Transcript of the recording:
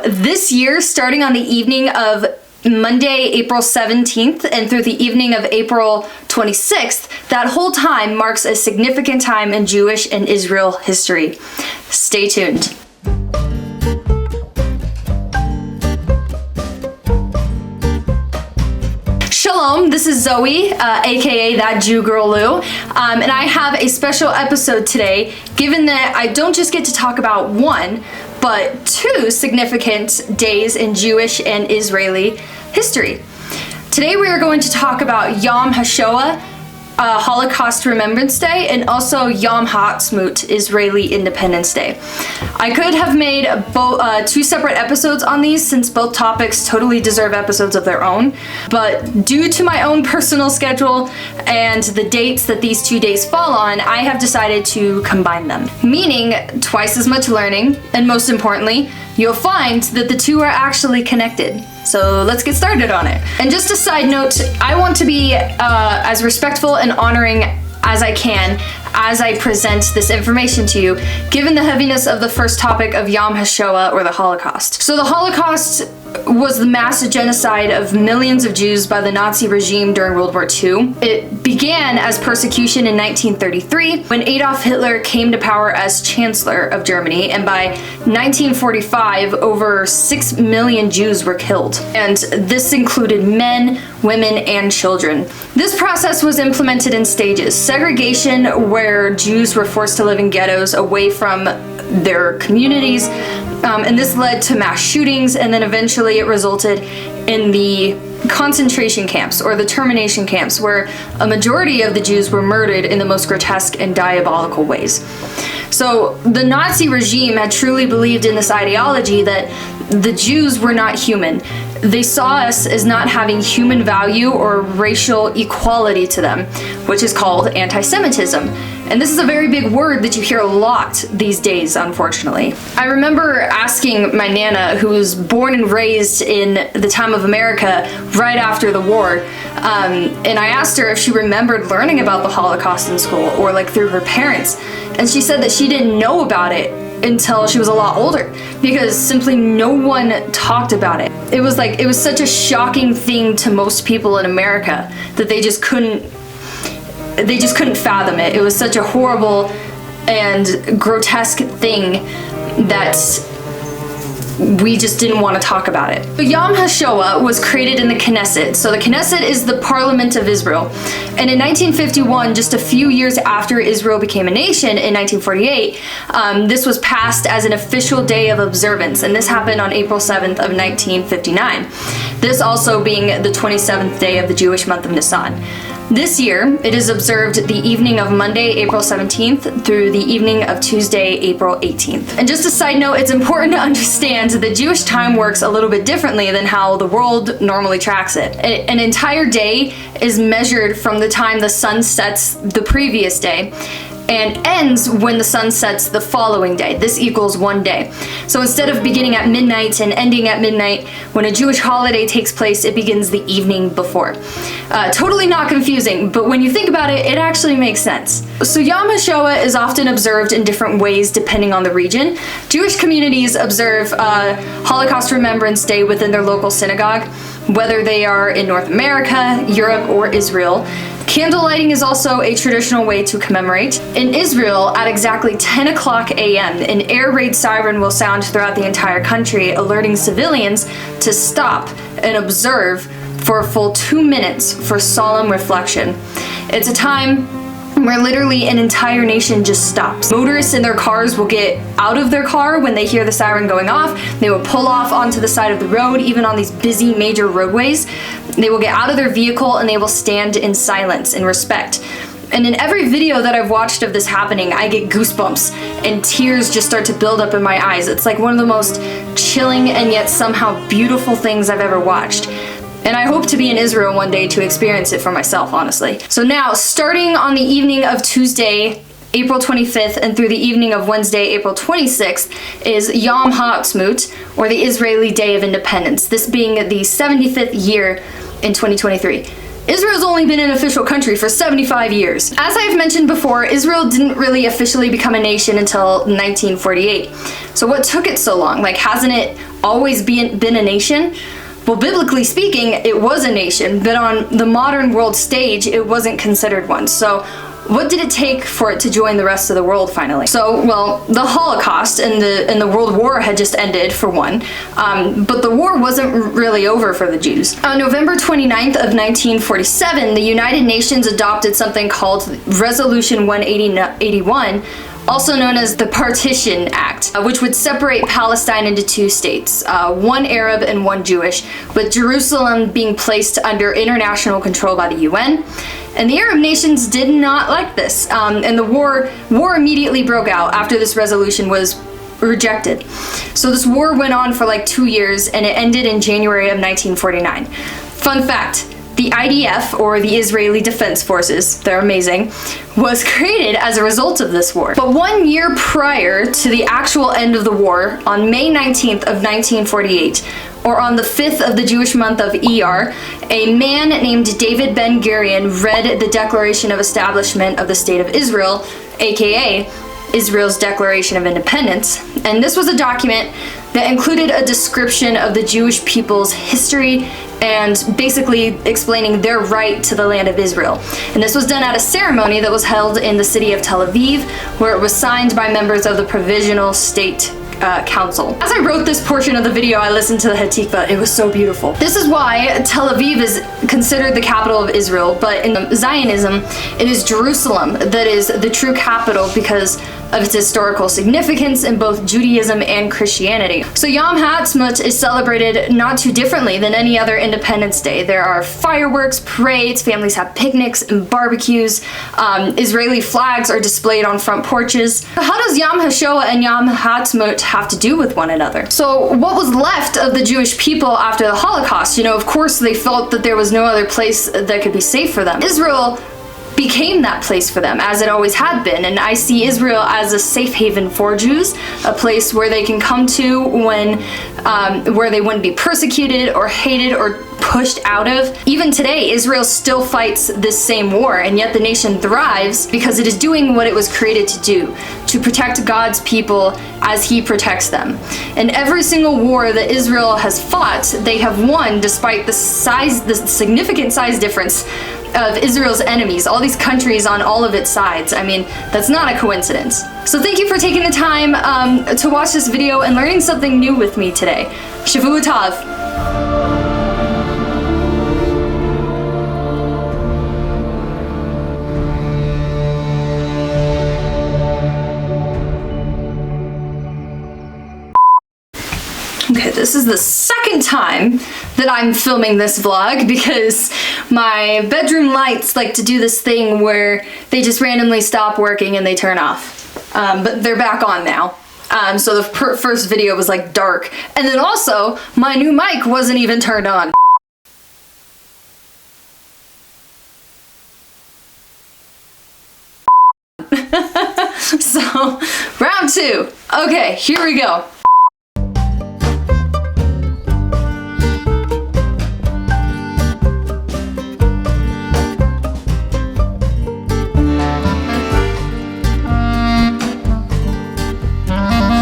this year, starting on the evening of Monday, April 17th, and through the evening of April 26th, that whole time marks a significant time in Jewish and Israel history. Stay tuned. Shalom, this is Zoe, aka That Jew Girl Lew, and I have a special episode today, given that I don't just get to talk about one, but two significant days in Jewish and Israeli history. Today we are going to talk about Yom HaShoa Holocaust Remembrance Day and also Yom HaAtzma'ut Israeli Independence Day. I could have made two separate episodes on these since both topics totally deserve episodes of their own, but due to my own personal schedule and the dates that these 2 days fall on, I have decided to combine them, meaning twice as much learning, and most importantly, you'll find that the two are actually connected. So let's get started on it. And just a side note, I want to be as respectful and honoring as I can as I present this information to you, given the heaviness of the first topic of Yom HaShoa, or the Holocaust. So the Holocaust was the mass genocide of millions of Jews by the Nazi regime during World War II. It began as persecution in 1933 when Adolf Hitler came to power as Chancellor of Germany, and by 1945 over 6 million Jews were killed. And this included men, women, and children. This process was implemented in stages. Segregation, where Jews were forced to live in ghettos away from their communities, and this led to mass shootings, and then eventually it resulted in the concentration camps, or the termination camps, where a majority of the Jews were murdered in the most grotesque and diabolical ways. So the Nazi regime had truly believed in this ideology that the Jews were not human. They saw us as not having human value or racial equality to them, which is called anti-Semitism. And this is a very big word that you hear a lot these days, unfortunately. I remember asking my Nana, who was born and raised in the time of America right after the war, and I asked her if she remembered learning about the Holocaust in school, or like through her parents. And she said that she didn't know about it until she was a lot older, because simply no one talked about it. It was such a shocking thing to most people in America that they just couldn't fathom it. It was such a horrible and grotesque thing that we just didn't want to talk about it. Yom HaShoa was created in the Knesset. So the Knesset is the Parliament of Israel. And in 1951, just a few years after Israel became a nation in 1948, this was passed as an official day of observance. And this happened on April 7th of 1959. This also being the 27th day of the Jewish month of Nisan. This year, it is observed the evening of Monday, April 17th through the evening of Tuesday, April 18th. And just a side note, it's important to understand that Jewish time works a little bit differently than how the world normally tracks it. An entire day is measured from the time the sun sets the previous day and ends when the sun sets the following day. This equals 1 day. So instead of beginning at midnight and ending at midnight, when a Jewish holiday takes place, it begins the evening before. Totally not confusing, but when you think about it, it actually makes sense. So Yom HaShoa is often observed in different ways depending on the region. Jewish communities observe Holocaust Remembrance Day within their local synagogue, whether they are in North America, Europe, or Israel. Candle lighting is also a traditional way to commemorate. In Israel, at exactly 10 o'clock a.m., an air raid siren will sound throughout the entire country, alerting civilians to stop and observe for a full 2 minutes for solemn reflection. It's a time where literally an entire nation just stops. Motorists in their cars will get out of their car when they hear the siren going off. They will pull off onto the side of the road, even on these busy major roadways. They will get out of their vehicle and they will stand in silence and respect. And in every video that I've watched of this happening, I get goosebumps and tears just start to build up in my eyes. It's like one of the most chilling and yet somehow beautiful things I've ever watched. And I hope to be in Israel one day to experience it for myself, honestly. So now, starting on the evening of Tuesday, April 25th, and through the evening of Wednesday, April 26th, is Yom HaAtzma'ut, or the Israeli Day of Independence, this being the 75th year in 2023. Israel's only been an official country for 75 years. As I've mentioned before, Israel didn't really officially become a nation until 1948. So what took it so long? Like, hasn't it always been a nation? Well, biblically speaking, it was a nation, but on the modern world stage, it wasn't considered one. So what did it take for it to join the rest of the world finally? So, well, the Holocaust and the World War had just ended, for one, but the war wasn't really over for the Jews. On November 29th of 1947, the United Nations adopted something called Resolution 181, also known as the Partition Act, which would separate Palestine into two states, one Arab and one Jewish, with Jerusalem being placed under international control by the UN. And the Arab nations did not like this, and the war immediately broke out after this resolution was rejected. So this war went on for like 2 years, and it ended in January of 1949. Fun fact, the IDF, or the Israeli Defense Forces, they're amazing, was created as a result of this war. But 1 year prior to the actual end of the war, on May 19th of 1948, or on the 5th of the Jewish month of Iyar, a man named David Ben-Gurion read the Declaration of Establishment of the State of Israel, aka Israel's Declaration of Independence, and this was a document that included a description of the Jewish people's history and basically explaining their right to the land of Israel. And this was done at a ceremony that was held in the city of Tel Aviv, where it was signed by members of the Provisional State Council. As I wrote this portion of the video, I listened to the Hatikvah. It was so beautiful. This is why Tel Aviv is considered the capital of Israel, but in Zionism, it is Jerusalem that is the true capital because of its historical significance in both Judaism and Christianity. So Yom HaAtzma'ut is celebrated not too differently than any other Independence Day. There are fireworks, parades, families have picnics and barbecues, Israeli flags are displayed on front porches. How does Yom HaShoa and Yom HaAtzma'ut have to do with one another? So what was left of the Jewish people after the Holocaust? Of course they felt that there was no other place that could be safe for them. Israel became that place for them, as it always had been, and I see Israel as a safe haven for Jews, a place where they can come to when where they wouldn't be persecuted or hated or pushed out of. Even today, Israel still fights this same war, and yet the nation thrives because it is doing what it was created to do, to protect God's people as He protects them. And every single war that Israel has fought, they have won despite the significant size difference of Israel's enemies, all these countries on all of its sides. I mean, that's not a coincidence. So thank you for taking the time to watch this video and learning something new with me today. Shavua Tov. Okay, this is the second time that I'm filming this vlog because my bedroom lights like to do this thing where they just randomly stop working and they turn off. But they're back on now. So the first video was like dark. And then also, my new mic wasn't even turned on. So, round two. Okay, here we go.